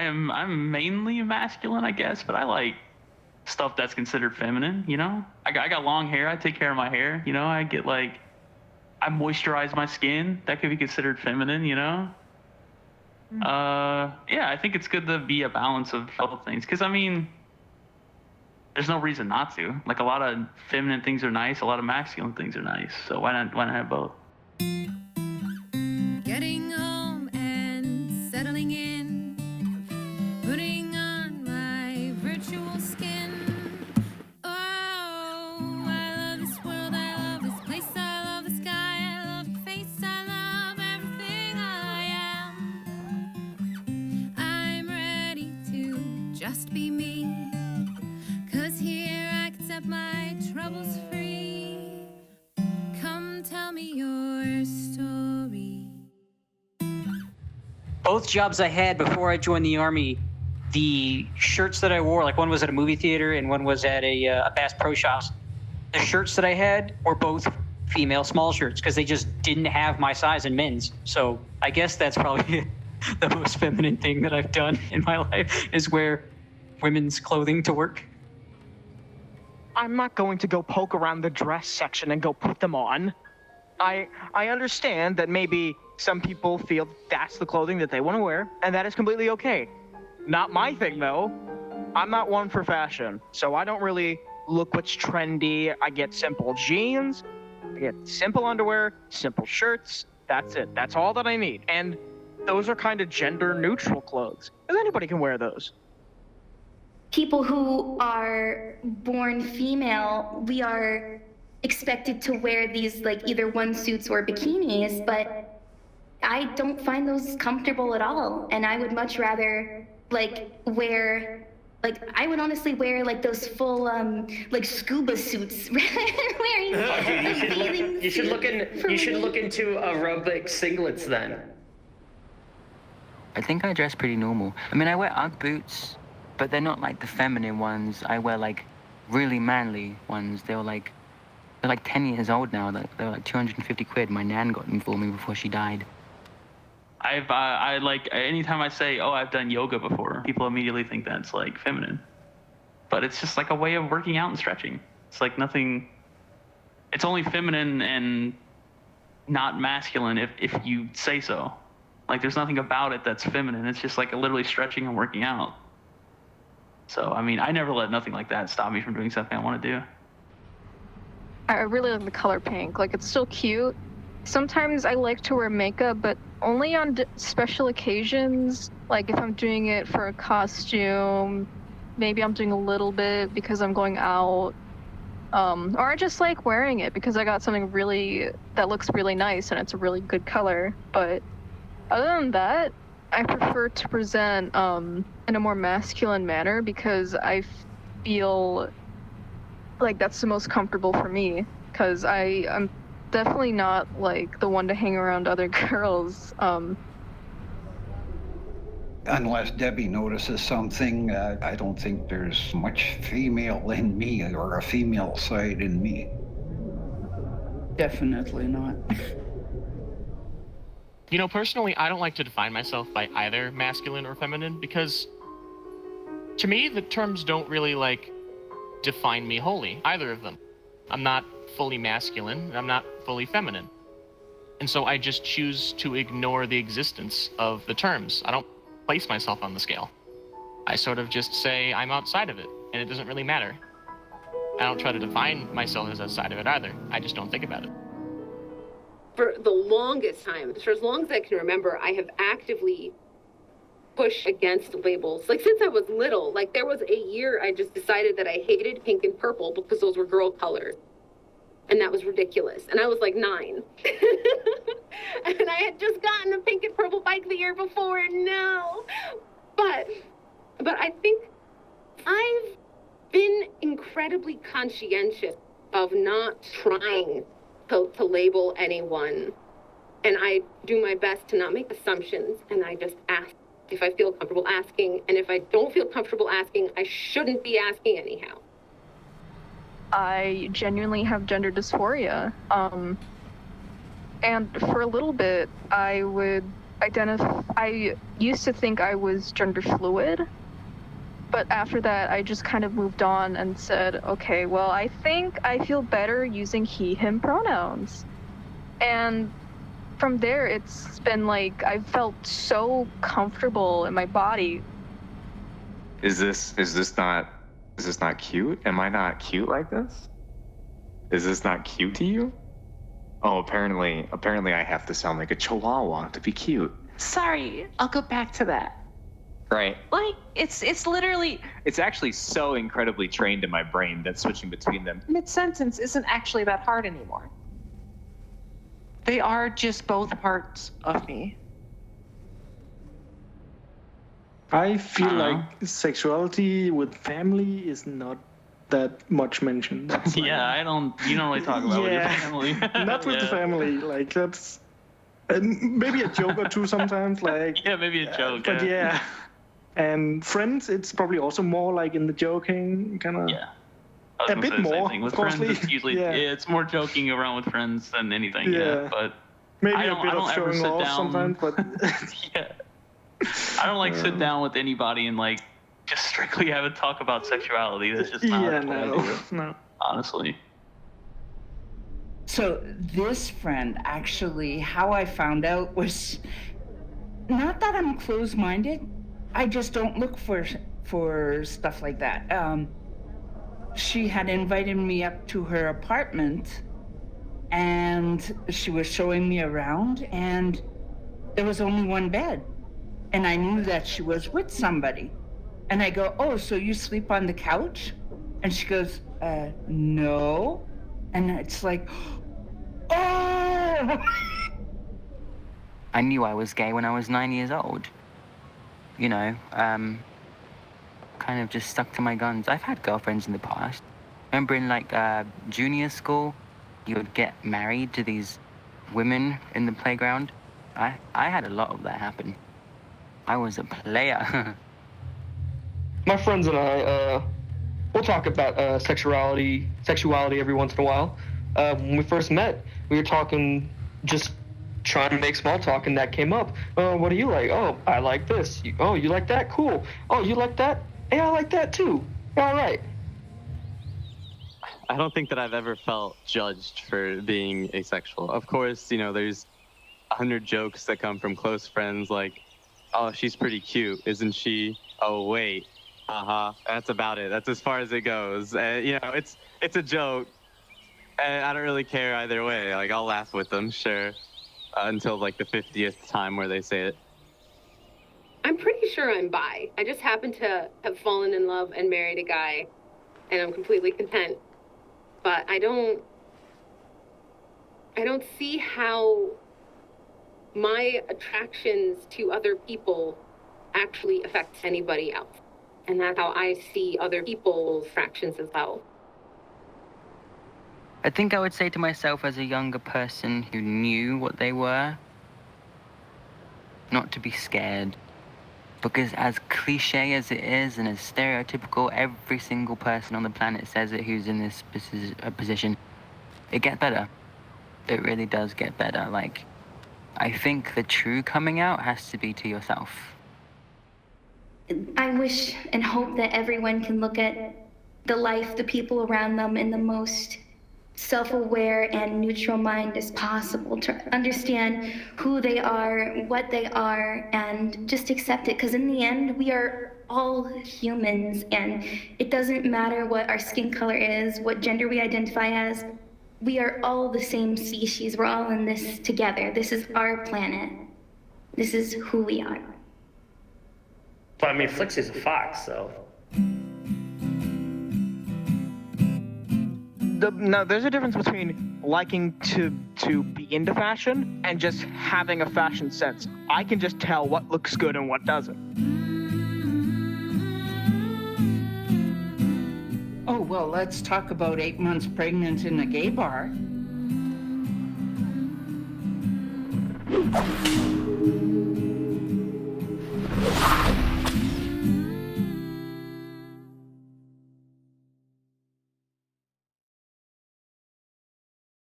I'm mainly masculine, I guess, but I like stuff that's considered feminine. I got long hair. I take care of my hair. I moisturize my skin. That could be considered feminine. Yeah, I think it's good to be a balance of both things. Because there's no reason not to. Like, a lot of feminine things are nice. A lot of masculine things are nice. So why not have both? Getting home and settling in, putting on my virtual skin. Oh, I love this world, I love this place, I love the sky, I love your face, I love everything I am. I'm ready to just be me, 'cause here I can set my troubles free. Come tell me your story. Both jobs I had before I joined the Army, the shirts that I wore, like one was at a movie theater and one was at a Bass Pro Shops. The shirts that I had were both female small shirts because they just didn't have my size in men's. So I guess that's probably the most feminine thing that I've done in my life, is wear women's clothing to work. I'm not going to go poke around the dress section and go put them on. I understand that maybe some people feel that's the clothing that they want to wear, and that is completely okay. Not my thing, though. I'm not one for fashion, so I don't really look what's trendy. I get simple jeans, I get simple underwear, simple shirts. That's it. That's all that I need. And those are kind of gender-neutral clothes, because anybody can wear those. People who are born female, we are expected to wear these either onesuits or bikinis, but I don't find those comfortable at all. And I would much rather wear, I would honestly wear those full scuba suits wearing You should look into aerobic singlets then. I think I dress pretty normal. I wear Ugg boots, but they're not like the feminine ones. I wear really manly ones. They're 10 years old now. They're like 250 quid. My nan got them for me before she died. Anytime I say, oh, I've done yoga before, people immediately think that's feminine. But it's just a way of working out and stretching. It's nothing, it's only feminine and not masculine if you say so. There's nothing about it that's feminine. It's just literally stretching and working out. So, I never let nothing like that stop me from doing something I want to do. I really like the color pink. It's still cute. Sometimes I like to wear makeup, but only on special occasions. If I'm doing it for a costume, maybe I'm doing a little bit because I'm going out. Or I just like wearing it because I got something that looks really nice and it's a really good color. But other than that, I prefer to present in a more masculine manner because I feel like that's the most comfortable for me, because I'm definitely not the one to hang around other girls. Unless Debbie notices something, I don't think there's much female in me or a female side in me. Definitely not. Personally, I don't like to define myself by either masculine or feminine because, to me, the terms don't really, define me wholly, either of them. I'm not fully masculine, and I'm not fully feminine. And so I just choose to ignore the existence of the terms. I don't place myself on the scale. I sort of just say I'm outside of it, and it doesn't really matter. I don't try to define myself as outside of it either. I just don't think about it. For the longest time, for as long as I can remember, I have actively pushed against labels. Since I was little, there was a year I just decided that I hated pink and purple because those were girl colors. And that was ridiculous. And I was 9. And I had just gotten a pink and purple bike the year before, and no. But I think I've been incredibly conscientious of not trying to label anyone. And I do my best to not make assumptions, and I just ask if I feel comfortable asking. And if I don't feel comfortable asking, I shouldn't be asking anyhow. I genuinely have gender dysphoria. And for a little bit, I would I used to think I was gender fluid, but after that I just kind of moved on and said, okay, well, I think I feel better using he, him pronouns. And from there, it's been like I've felt so comfortable in my body. Is this not cute? Am I not cute like this? Is this not cute to you? Oh, apparently I have to sound like a chihuahua to be cute. Sorry, I'll go back to that. Right. Like, it's literally It's actually so incredibly trained in my brain that switching between them. mid-sentence isn't actually that hard anymore. They are just both parts of me. I feel like sexuality with family is not that much mentioned. That's like, Yeah, you don't really talk about it with your family. not with the family. Like that's maybe a joke or two sometimes. Like Yeah, maybe a joke. but yeah. And friends, it's probably also more like in the joking kind of. Yeah. I was A gonna bit say the same more, thing. With of course, friends, it's usually yeah. it's more joking around with friends than anything. Yeah. But Maybe I a don't, bit I don't of ever showing sit off down. sometimes, but Yeah. I don't like sit down with anybody and like just strictly have a talk about sexuality. That's just not yeah, the way I no, do it, no. honestly. So this friend, actually, how I found out was not that I'm closed-minded. I just don't look for stuff like that. She had invited me up to her apartment, and she was showing me around, and there was only one bed, and I knew that she was with somebody. And I go, oh, so you sleep on the couch? And she goes, no. And it's like, oh! I knew I was gay when I was 9 years old. You know, kind of just stuck to my guns. I've had girlfriends in the past. Remember in like junior school, you would get married to these women in the playground? I had a lot of that happen. I was a player. My friends and I, we'll talk about sexuality every once in a while. When we first met, we were talking, just trying to make small talk, and that came up. Oh, what do you like? Oh, I like this. Oh, you like that? Cool. Oh, you like that? Hey, I like that too. All right. I don't think that I've ever felt judged for being asexual. Of course, you know, there's 100 jokes that come from close friends like, oh, she's pretty cute, isn't she? Oh, wait. That's about it. That's as far as it goes. You know, it's a joke, and I don't really care either way. Like, I'll laugh with them, sure, until like the 50th time where they say it. I'm pretty sure I'm bi. I just happen to have fallen in love and married a guy, and I'm completely content. But I don't see how my attractions to other people actually affect anybody else. And that's how I see other people's attractions as well. I think I would say to myself as a younger person who knew what they were, not to be scared. Because as cliche as it is and as stereotypical, every single person on the planet says it who's in this position, it gets better. It really does get better. Like, I think the true coming out has to be to yourself. I wish and hope that everyone can look at the life, the people around them in the most self-aware and neutral mind as possible, to understand who they are, what they are, and just accept it. Because in the end, we are all humans, and it doesn't matter what our skin color is, what gender we identify as. We are all the same species. We're all in this together. This is our planet. This is who we are. But I mean, Flix is a fox, so. Now, there's a difference between liking to be into fashion and just having a fashion sense. I can just tell what looks good and what doesn't. Oh, well, let's talk about 8 months pregnant in a gay bar.